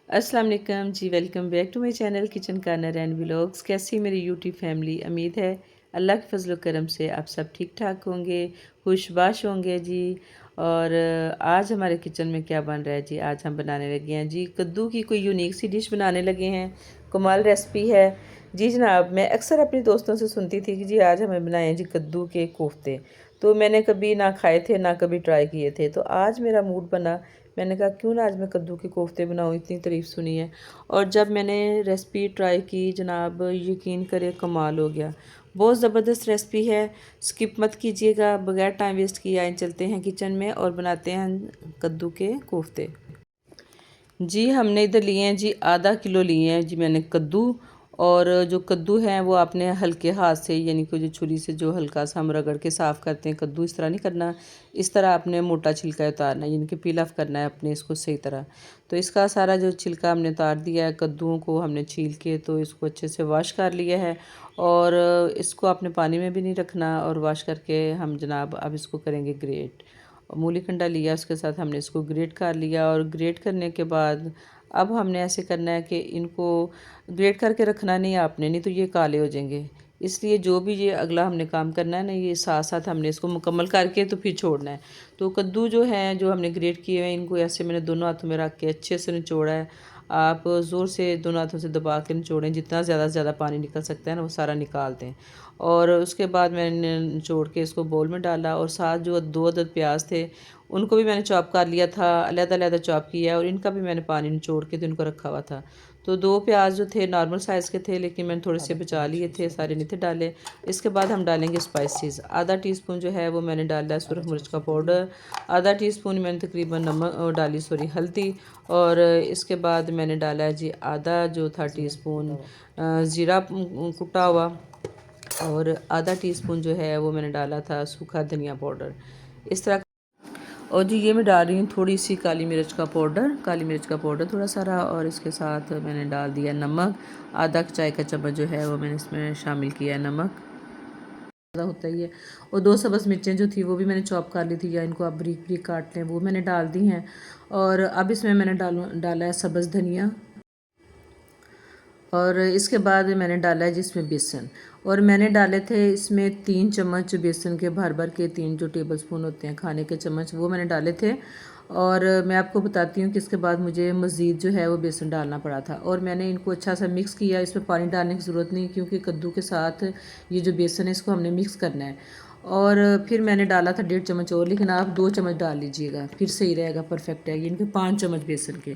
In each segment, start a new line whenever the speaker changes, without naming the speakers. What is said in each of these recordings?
अस्सलाम वालेकुम जी। Welcome back to my channel kitchen corner and vlogs. कैसी मेरी यूट्यूब फैमिली। उम्मीद है अल्लाह के फजल करम से आप सब ठीक ठाक होंगे, खुशबाश होंगे जी। और आज हमारे किचन में क्या बन रहा है जी। आज हम बनाने लगे हैं जी कद्दू की कोई यूनिक सी डिश बनाने लगे हैं। कमाल रेसिपी है जी जनाब। मैं अक्सर अपने दोस्तों से सुनती थी कि जी आज हमें बनाए जी कद्दू के कोफ्ते। तो मैंने कभी ना खाए थे ना कभी ट्राई किए थे। तो आज मेरा मूड बना, मैंने कहा क्यों ना आज मैं कद्दू के कोफ्ते बनाऊँ, इतनी तारीफ़ सुनी है। और जब मैंने रेसिपी ट्राई की जनाब, यकीन करें कमाल हो गया। बहुत ज़बरदस्त रेसिपी है, स्किप मत कीजिएगा। बगैर टाइम वेस्ट किए आए चलते हैं किचन में और बनाते हैं कद्दू के कोफ्ते। जी हमने इधर लिए हैं जी आधा किलो लिए हैं जी मैंने कद्दू। और जो कद्दू है वो आपने हल्के हाथ से, यानी कि जो छुरी से जो हल्का सा हम रगड़ के साफ़ करते हैं कद्दू, इस तरह नहीं करना। इस तरह आपने मोटा छिलका उतारना है, यानी कि पील ऑफ करना है अपने इसको सही तरह। तो इसका सारा जो छिलका हमने उतार दिया है, कद्दूओं को हमने छील के तो इसको अच्छे से वॉश कर लिया है। और इसको आपने पानी में भी नहीं रखना। और वॉश करके हम जनाब अब इसको करेंगे ग्रेट। मूली कंडा लिया, उसके साथ हमने इसको ग्रेट कर लिया। और ग्रेट करने के बाद अब हमने ऐसे करना है कि इनको ग्रेट करके रखना नहीं आपने, नहीं तो ये काले हो जाएंगे। इसलिए जो भी ये अगला हमने काम करना है ना, ये साथ साथ हमने इसको मुकम्मल करके तो फिर छोड़ना है। तो कद्दू जो है जो हमने ग्रेट किए हैं, इनको ऐसे मैंने दोनों हाथों में रख के अच्छे से निचोड़ा है। आप ज़ोर से दोनों हाथों से दबा के निचोड़ें, जितना ज़्यादा से ज़्यादा पानी निकल सकता है ना वो सारा निकाल दें। और उसके बाद मैंने निचोड़ के इसको बोल में डाला। और साथ जो 2 अदद प्याज थे उनको भी मैंने चॉप कर लिया था, अलग-अलग चॉप किया। और इनका भी मैंने पानी निचोड़ के तो इनको रखा हुआ था। तो 2 प्याज जो थे नॉर्मल साइज़ के थे, लेकिन मैंने थोड़े से बचा लिए थे, सारे नहीं थे डाले। इसके बाद हम डालेंगे स्पाइसेस। आधा टीस्पून जो है वो मैंने डाला सुरख मिर्च का पाउडर। आधा टीस्पून मैंने तकरीबन नमक डाली, सॉरी हल्दी। और इसके बाद मैंने डाला है जी आधा जो था टीस्पून ज़ीरा कुटा हुआ। और आधा टीस्पून जो है वो मैंने डाला था सूखा धनिया पाउडर। इस तरह। और जी ये मैं डाल रही हूँ थोड़ी सी काली मिर्च का पाउडर, काली मिर्च का पाउडर थोड़ा सारा। और इसके साथ मैंने डाल दिया नमक, आधा चाय का चम्मच जो है वो मैंने इसमें शामिल किया है नमक, ज़्यादा होता ही है। और 2 सब्ज़ मिर्चें जो थी वो भी मैंने चॉप कर ली थी, या इनको आप बारीक बारीक काट लें, वो मैंने डाल दी हैं। और अब इसमें मैंने डाला है सब्ज़ धनिया। और इसके बाद मैंने डाला है जिसमें बेसन। और मैंने डाले थे इसमें 3 चम्मच बेसन के, भर भर के 3 जो टेबल स्पून होते हैं खाने के चम्मच, वो मैंने डाले थे। और मैं आपको बताती हूँ कि इसके बाद मुझे मज़ीद जो है वो बेसन डालना पड़ा था। और मैंने इनको अच्छा सा मिक्स किया। इसमें पानी डालने की ज़रूरत नहीं, क्योंकि कद्दू के साथ ये जो बेसन है इसको हमने मिक्स करना है। और फिर मैंने डाला था 1.5 चम्मच और, लेकिन आप 2 चम्मच डाल लीजिएगा, फिर सही रहेगा, परफेक्ट है। इनके 5 चम्मच बेसन के।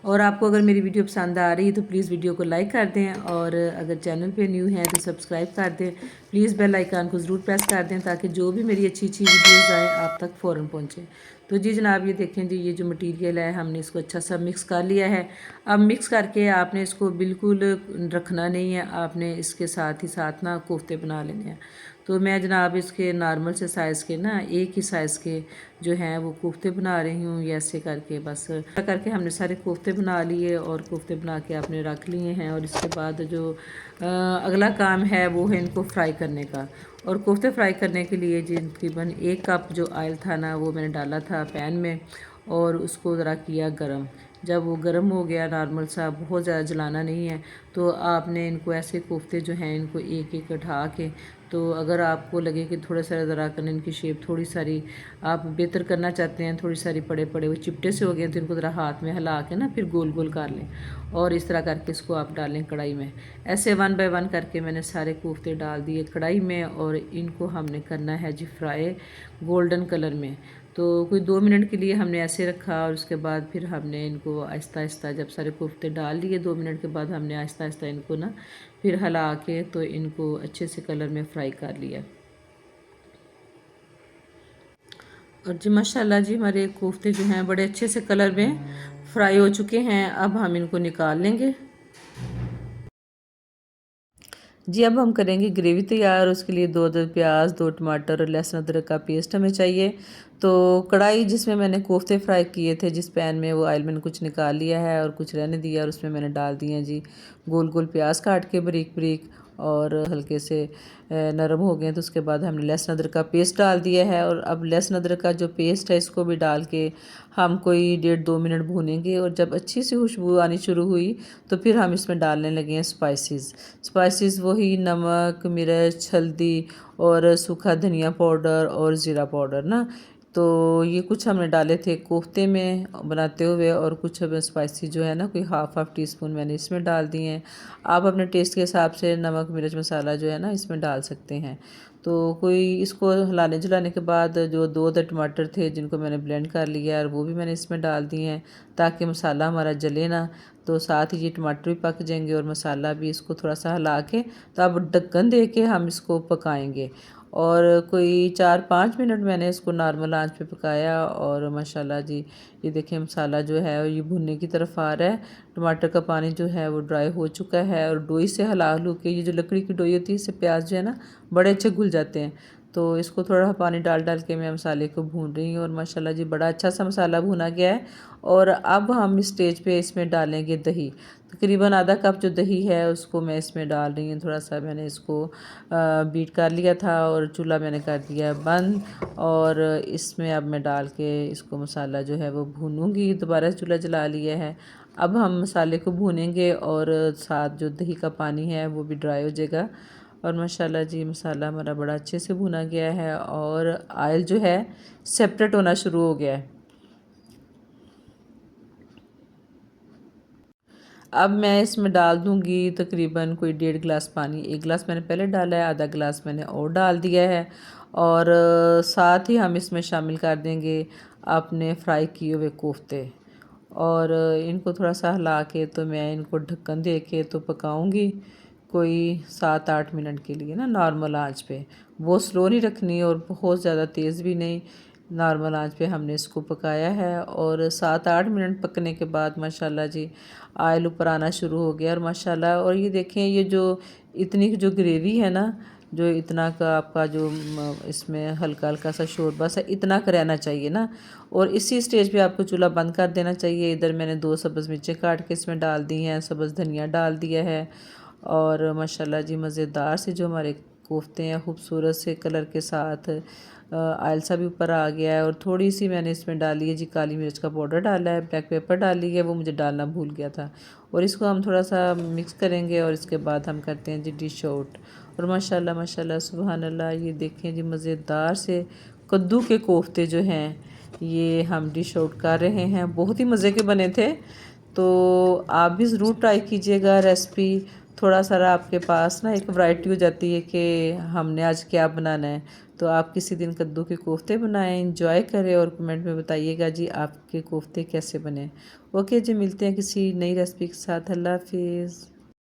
और आपको अगर मेरी वीडियो पसंद आ रही है तो प्लीज़ वीडियो को लाइक कर दें। और अगर चैनल पे न्यू हैं तो सब्सक्राइब कर दें। प्लीज़ बेल आइकन को ज़रूर प्रेस कर दें, ताकि जो भी मेरी अच्छी अच्छी वीडियोज़ आएँ आप तक फ़ौरन पहुँचे। तो जी जनाब ये देखें जी, ये जो मटीरियल है हमने इसको अच्छा सा मिक्स कर लिया है। अब मिक्स करके आपने इसको बिल्कुल रखना नहीं है, आपने इसके साथ ही साथ ना कोफ्ते बना लेने हैं। तो मैं जनाब इसके नॉर्मल से साइज़ के ना, एक ही साइज़ के जो हैं वो कोफ्ते बना रही हूँ। ये ऐसे करके बस करके हमने सारे कोफ्ते बना लिए। और कोफ्ते बना के आपने रख लिए हैं। और इसके बाद जो अगला काम है वो है इनको फ्राई करने का। और कोफ्ते फ्राई करने के लिए जी तकरीबन 1 कप जो ऑयल था ना वो मैंने डाला था पैन में। और उसको ज़रा किया गरम। जब वो गर्म हो गया नॉर्मल सा, बहुत ज़्यादा जलाना नहीं है, तो आपने इनको ऐसे कोफ्ते जो हैं इनको एक एक उठा के, तो अगर आपको लगे कि थोड़ा सा ज़रा कर इनकी शेप थोड़ी सारी आप बेहतर करना चाहते हैं, थोड़ी सारी पड़े पड़े वो चिपटे से हो गए, तो इनको ज़रा हाथ में हिला के ना फिर गोल गोल कर लें। और इस तरह करके इसको आप डालें कढ़ाई में। ऐसे 1 बाय 1 करके मैंने सारे कोफ्ते डाल दिए कढ़ाई में। और इनको हमने करना है जी फ्राई गोल्डन कलर में। तो कोई 2 मिनट के लिए हमने ऐसे रखा। और उसके बाद फिर हमने इनको आहिस्ता आहिस्ता, जब सारे कोफ्ते डाल लिए 2 मिनट के बाद, हमने आहिस्ता आहिस्ता इनको ना फिर हिला के तो इनको अच्छे से कलर में फ्राई कर लिया। और जी माशाल्लाह जी हमारे कोफ्ते जो हैं बड़े अच्छे से कलर में फ्राई हो चुके हैं। अब हम इनको निकाल लेंगे जी। अब हम करेंगे ग्रेवी तैयार। उसके लिए 2 अदद प्याज, 2 टमाटर और लहसुन अदरक का पेस्ट हमें चाहिए। तो कढ़ाई जिसमें मैंने कोफ्ते फ्राई किए थे, जिस पैन में, वो ऑयल मैंने कुछ निकाल लिया है और कुछ रहने दिया। और उसमें मैंने डाल दिए हैं जी गोल गोल प्याज काट के बारीक बारीक। और हल्के से नरम हो गए तो उसके बाद हमने लहसुन अदरक का पेस्ट डाल दिया है। और अब लहसुन अदरक का जो पेस्ट है इसको भी डाल के हम कोई 1.5-2 मिनट भूनेंगे। और जब अच्छी सी खुशबू आनी शुरू हुई तो फिर हम इसमें डालने लगे हैं स्पाइसेस वही नमक, मिर्च, हल्दी और सूखा धनिया पाउडर और ज़ीरा पाउडर ना। तो ये कुछ हमने डाले थे कोफ्ते में बनाते हुए, और कुछ अब स्पाइसी जो है ना कोई हाफ टी स्पून मैंने इसमें डाल दिए हैं। आप अपने टेस्ट के हिसाब से नमक, मिर्च, मसाला जो है ना इसमें डाल सकते हैं। तो कोई इसको हिलाने जुलाने के बाद जो 2 टमाटर थे जिनको मैंने ब्लेंड कर लिया और वो भी मैंने इसमें डाल दिए हैं ताकि मसाला हमारा जले ना। तो साथ ही ये टमाटर भी पक जाएंगे और मसाला भी। इसको थोड़ा सा हिला के तो अब ढक्कन दे के हम इसको पकाएंगे। और कोई 4-5 मिनट मैंने इसको नॉर्मल आंच पे पकाया। और माशाल्लाह जी ये देखिए मसाला जो है ये भुनने की तरफ आ रहा है। टमाटर का पानी जो है वो ड्राई हो चुका है। और डोई से हिला हलू के, ये जो लकड़ी की डोई होती है इससे प्याज जो है ना बड़े अच्छे घुल जाते हैं। तो इसको थोड़ा पानी डाल डाल के मैं मसाले को भून रही हूँ। और माशाल्लाह जी बड़ा अच्छा सा मसाला भुना गया है। और अब हम इस स्टेज पे इसमें डालेंगे दही। तकरीबन आधा कप जो दही है उसको मैं इसमें डाल रही हूँ। थोड़ा सा मैंने इसको बीट कर लिया था और चूल्हा मैंने कर दिया बंद। और इसमें अब मैं डाल के इसको मसाला जो है वो भूनूंगी। दोबारा से चूल्हा जला लिया है। अब हम मसाले को भूनेंगे और साथ जो दही का पानी है वो भी ड्राई हो जाएगा। और माशाल्लाह जी मसाला हमारा बड़ा अच्छे से भुना गया है और ऑयल जो है सेपरेट होना शुरू हो गया है। अब मैं इसमें डाल दूंगी तकरीबन कोई 1.5 गिलास पानी। 1 गिलास मैंने पहले डाला है, आधा गिलास मैंने और डाल दिया है। और साथ ही हम इसमें शामिल कर देंगे अपने फ्राई किए हुए कोफ्ते। और इनको थोड़ा सा हिला के तो मैं इनको ढक्कन दे के तो पकाऊंगी कोई 7-8 मिनट के लिए ना नॉर्मल आंच पे। वो स्लो नहीं रखनी और बहुत ज़्यादा तेज़ भी नहीं, नॉर्मल आंच पे हमने इसको पकाया है। और 7-8 मिनट पकने के बाद माशाल्लाह जी ऑयल ऊपर आना शुरू हो गया। और माशाल्लाह और ये देखें ये जो इतनी जो ग्रेवी है ना, जो इतना का आपका जो इसमें हल्का हल्का सा शोरबा सा इतना का रहना चाहिए ना। और इसी स्टेज पे आपको चूल्हा बंद कर देना चाहिए। इधर मैंने 2 सब्ज़ मिर्चें काट के इसमें डाल दी हैं, सब्ज़ धनिया डाल दिया है। और माशाल्लाह जी मज़ेदार से जो हमारे कोफ्ते हैं खूबसूरत से कलर के साथ ऑयल सा भी ऊपर आ गया है। और थोड़ी सी मैंने इसमें डाली है जी काली मिर्च का पाउडर डाला है, ब्लैक पेपर डाली है, वो मुझे डालना भूल गया था। और इसको हम थोड़ा सा मिक्स करेंगे और इसके बाद हम करते हैं जी डिश आउट। और माशाल्लाह माशाल्लाह सुबहान अल्लाह ये देखें जी मज़ेदार से कद्दू के कोफ्ते जो हैं ये हम डिश आउट कर रहे हैं। बहुत ही मज़े के बने थे। तो आप भी ज़रूर ट्राई कीजिएगा रेसिपी। थोड़ा सारा आपके पास ना एक वैरायटी हो जाती है कि हमने आज क्या बनाना है। तो आप किसी दिन कद्दू के कोफ्ते बनाएं, इंजॉय करें और कमेंट में बताइएगा जी आपके कोफ्ते कैसे बने। ओके जी, मिलते हैं किसी नई रेसिपी के साथ। अल्लाह हाफिज़।